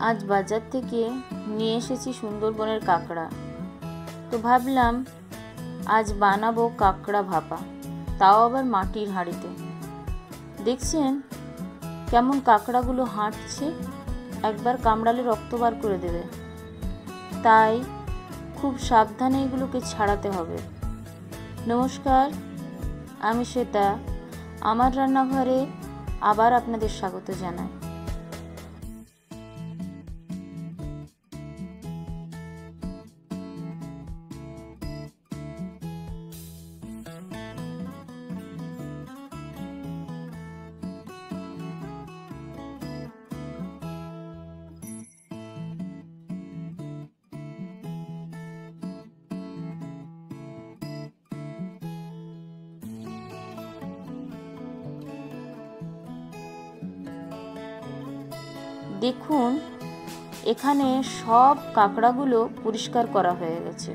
আজ বাজার থেকে নিয়ে এসেছি সুন্দরবনের কাঁকড়া। তো ভাবলাম আজ বানাবো কাঁকড়া ভাপা, তাও আবার মাটির হাঁড়িতে। দেখছেন কেমন কাঁকড়াগুলো হাঁটছে, একবার কামড়ালে রক্ত বার করে দেবে, তাই খুব সাবধানে এগুলোকে ছাড়াতে হবে। নমস্কার, আমি শ্বেতা। আমার রান্নাঘরে আবার আপনাদের স্বাগত জানাই। দেখুন, এখানে সব কাঁকড়াগুলো পরিষ্কার করা হয়ে গেছে।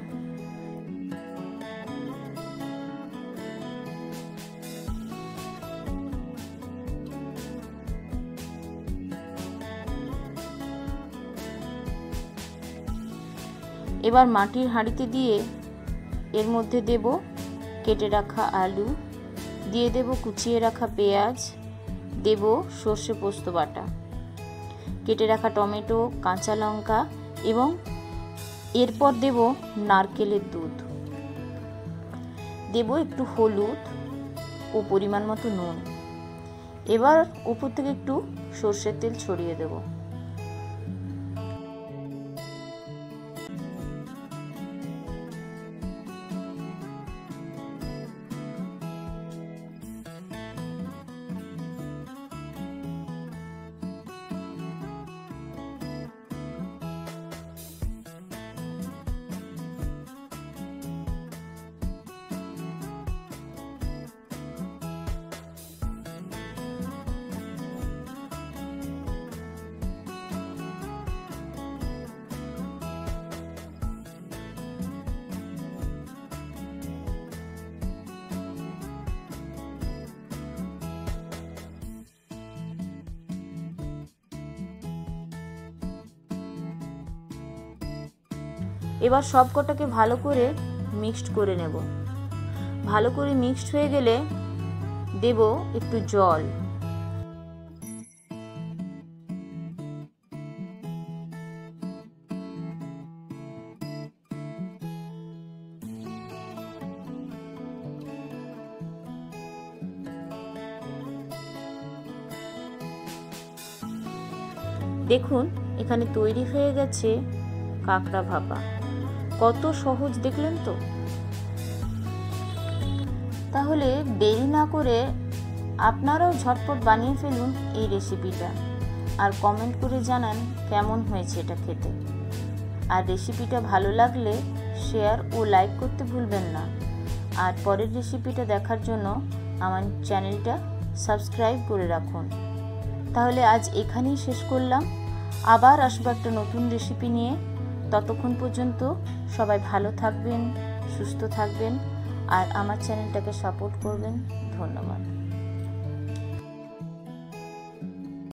এবার মাটির হাঁড়িতে দিয়ে এর মধ্যে দেব কেটে রাখা আলু, দিয়ে দেব কুচিয়ে রাখা পেঁয়াজ, দেব সর্ষে পোস্ত বাটা, কেটে রাখা টমেটো, কাঁচা লঙ্কা এবং এরপর দেব নারকেলের দুধ, দেব একটু হলুদ ও পরিমাণ মতো নুন। এবার উপর থেকে একটু সর্ষের তেল ছড়িয়ে দেব। এবার সব কটাকে ভালো করে মিক্সড করে নেব। ভালো করে মিক্সড হয়ে গেলে দেব একটু জল। দেখুন, এখানে তৈরি হয়ে গেছে কাঁকড়া ভাপা। কত সহজ দেখলেন তো? তাহলে দেরি না করে আপনারাও ঝটপট বানিয়ে ফেলুন এই রেসিপিটা, আর কমেন্ট করে জানান কেমন হয়েছে এটা খেতে। আর রেসিপিটা ভালো লাগলে শেয়ার ও লাইক করতে ভুলবেন না। আর পরের রেসিপিটা দেখার জন্য আমার চ্যানেলটা সাবস্ক্রাইব করে রাখুন। তাহলে আজ এখানেই শেষ করলাম, আবার আসবো একটা নতুন রেসিপি নিয়ে। ততক্ষণ পর্যন্ত সবাই ভালো থাকবেন, সুস্থ থাকবেন আর আমার চ্যানেলটাকে সাপোর্ট করবেন। ধন্যবাদ।